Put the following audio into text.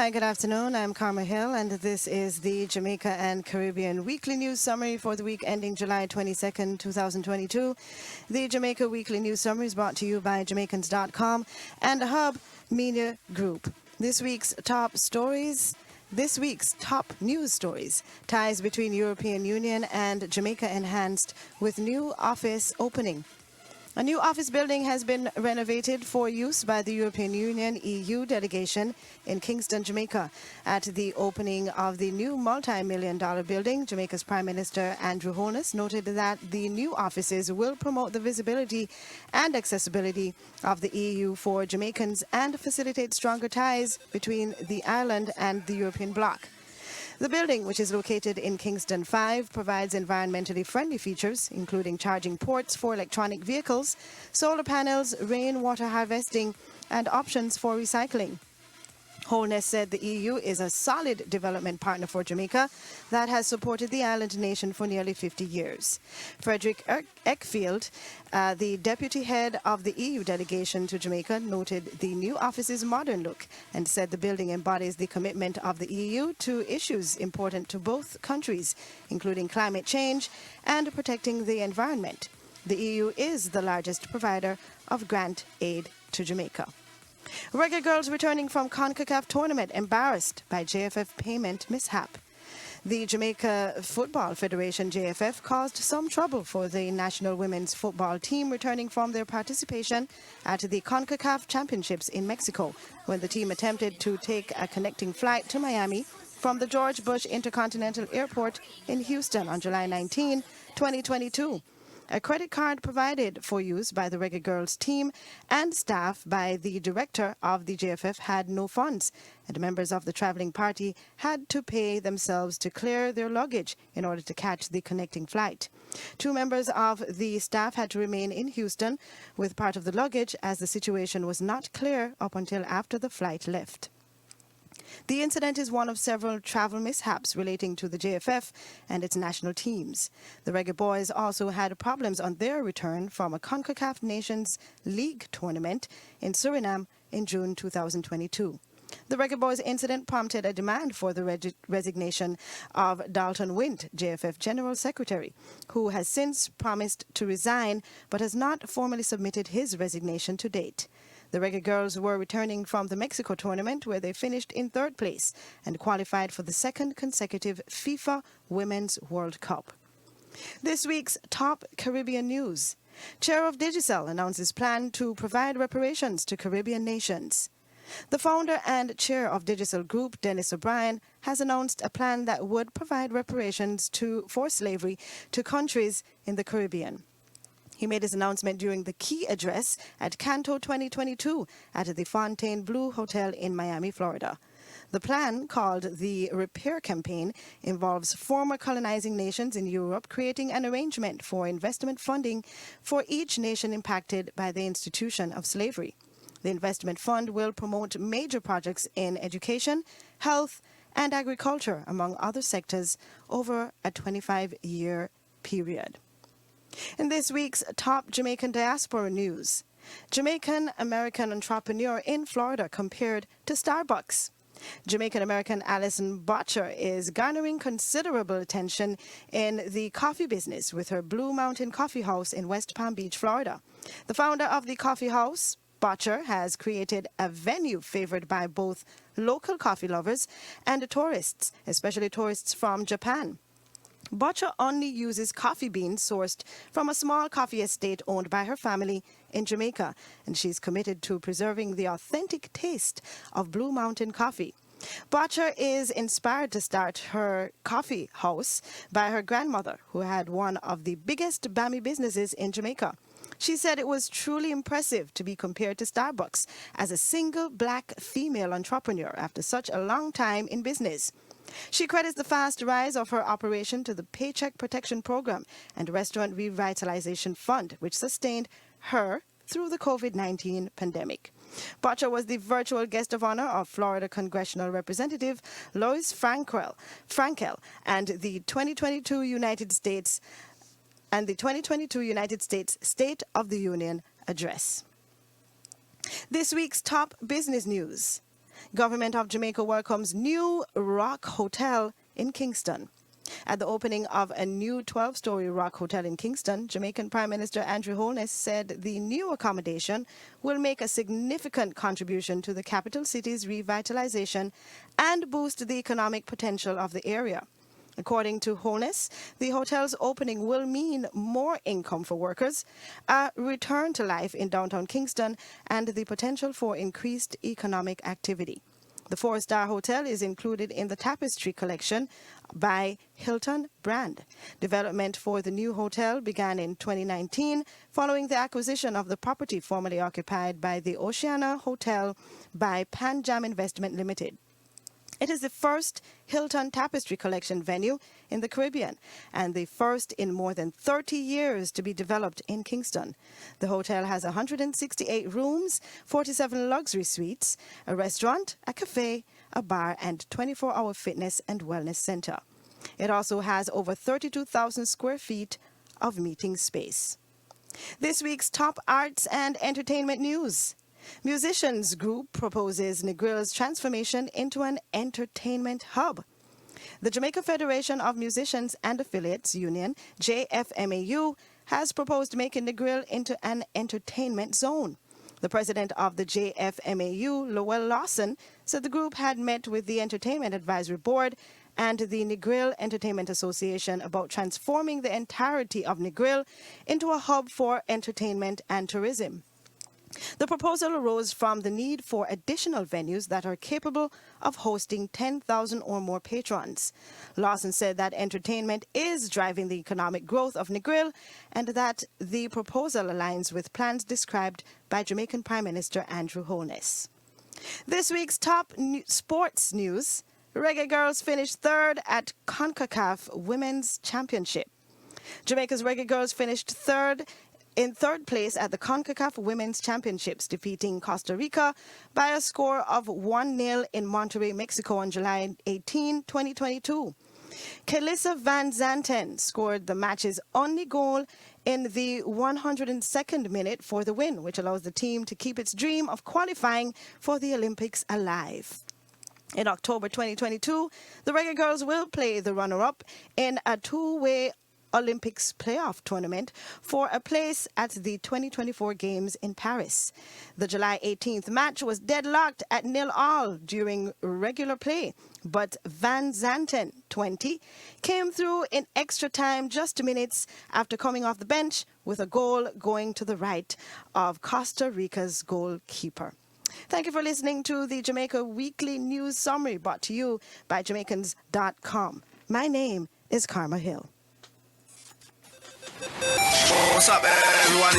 Hi, good afternoon. I'm Kharma Hill, and this is the Jamaica and Caribbean Weekly News Summary for the week ending July 22nd, 2022. The Jamaica Weekly News Summary is brought to you by Jamaicans.com and HUBB Media Group. This week's top news stories: ties between European Union and Jamaica enhanced with new office opening. A new office building has been renovated for use by the European Union EU delegation in Kingston, Jamaica. At the opening of the new multi-million-dollar building, Jamaica's Prime Minister Andrew Holness noted that the new offices will promote the visibility and accessibility of the EU for Jamaicans and facilitate stronger ties between the island and the European bloc. The building, which is located in Kingston 5, provides environmentally friendly features, including charging ports for electronic vehicles, solar panels, rainwater harvesting, and options for recycling. Holness said the EU is a solid development partner for Jamaica that has supported the island nation for nearly 50 years. Frederick Eckfield, the deputy head of the EU delegation to Jamaica, noted the new office's modern look and said the building embodies the commitment of the EU to issues important to both countries, including climate change and protecting the environment. The EU is the largest provider of grant aid to Jamaica. Reggae girls returning from Concacaf tournament embarrassed by JFF payment mishap. The Jamaica Football Federation, JFF, caused some trouble for the national women's football team returning from their participation at the Concacaf Championships in Mexico, when the team attempted to take a connecting flight to Miami from the George Bush Intercontinental Airport in Houston on July 19, 2022. A credit card provided for use by the Reggae Girls team and staff by the director of the JFF had no funds, and members of the traveling party had to pay themselves to clear their luggage in order to catch the connecting flight. 2 members of the staff had to remain in Houston with part of the luggage as the situation was not clear up until after the flight left. The incident is one of several travel mishaps relating to the JFF and its national teams. The Reggae Boys also had problems on their return from a CONCACAF Nations League tournament in Suriname in June 2022. The Reggae Boys incident prompted a demand for the resignation of Dalton Wint, JFF General Secretary, who has since promised to resign but has not formally submitted his resignation to date. The Reggae Girls were returning from the Mexico tournament, where they finished in 3rd place and qualified for the 2nd consecutive FIFA Women's World Cup. This week's top Caribbean news: Chair of Digicel announces plan to provide reparations to Caribbean nations. The founder and chair of Digicel Group, Dennis O'Brien, has announced a plan that would provide reparations for slavery to countries in the Caribbean. He made his announcement during the key address at Canto 2022 at the Fontainebleau Hotel in Miami, Florida. The plan, called the Repair Campaign, involves former colonizing nations in Europe creating an arrangement for investment funding for each nation impacted by the institution of slavery. The investment fund will promote major projects in education, health, and agriculture, among other sectors, over a 25-year period. In this week's top Jamaican diaspora news: Jamaican-American entrepreneur in Florida compared to Starbucks. Jamaican-American Alison Botcher is garnering considerable attention in the coffee business with her Blue Mountain Coffee House in West Palm Beach, Florida. The founder of the coffee house, Botcher, has created a venue favored by both local coffee lovers and tourists, especially tourists from Japan. Botcher only uses coffee beans sourced from a small coffee estate owned by her family in Jamaica, and she's committed to preserving the authentic taste of Blue Mountain coffee. Botcher is inspired to start her coffee house by her grandmother, who had one of the biggest Bammy businesses in Jamaica. She said it was truly impressive to be compared to Starbucks as a single black female entrepreneur after such a long time in business. She credits the fast rise of her operation to the Paycheck Protection Program and Restaurant Revitalization Fund, which sustained her through the COVID-19 pandemic. Botcher was the virtual guest of honor of Florida Congressional Representative Lois Frankel and the 2022 United States State of the Union address. This week's top business news: Government of Jamaica welcomes new Rock Hotel in Kingston. At the opening of a new 12-story Rock Hotel in Kingston, Jamaican Prime Minister Andrew Holness said the new accommodation will make a significant contribution to the capital city's revitalization and boost the economic potential of the area. According to Holness, the hotel's opening will mean more income for workers, a return to life in downtown Kingston, and the potential for increased economic activity. The 4-star hotel is included in the Tapestry collection by Hilton brand. Development for the new hotel began in 2019 following the acquisition of the property formerly occupied by the Oceana Hotel by Pan Jam Investment Limited. It is the first Hilton Tapestry Collection venue in the Caribbean and the first in more than 30 years to be developed in Kingston. The hotel has 168 rooms, 47 luxury suites, a restaurant, a cafe, a bar, and 24-hour fitness and wellness center. It also has over 32,000 square feet of meeting space. This week's top arts and entertainment news. Musicians group proposes Negrill's transformation into an entertainment hub. The Jamaica Federation of Musicians and Affiliates Union, JFMAU, has proposed making Negril into an entertainment zone. The president of the JFMAU, Lowell Lawson, said the group had met with the Entertainment Advisory Board and the Negril Entertainment Association about transforming the entirety of Negril into a hub for entertainment and tourism. The proposal arose from the need for additional venues that are capable of hosting 10,000 or more patrons. Lawson said that entertainment is driving the economic growth of Negril and that the proposal aligns with plans described by Jamaican Prime Minister Andrew Holness. This week's top sports news. Reggae Girls finished third at Concacaf Women's Championship. Jamaica's Reggae Girls finished in third place at the Concacaf Women's Championships, defeating Costa Rica by a score of 1-0 in Monterrey, Mexico on July 18, 2022. Kelissa Van Zanten scored the match's only goal in the 102nd minute for the win, which allows the team to keep its dream of qualifying for the Olympics alive. In October 2022, the Reggae Girls will play the runner-up in a two-way Olympics playoff tournament for a place at the 2024 Games in Paris. The July 18th match was deadlocked at 0-0 during regular play, but Van Zanten, 20, came through in extra time just minutes after coming off the bench with a goal going to the right of Costa Rica's goalkeeper. Thank you for listening to the Jamaica Weekly News Summary brought to you by Jamaicans.com. My name is Kharma Hill. What's up, everyone?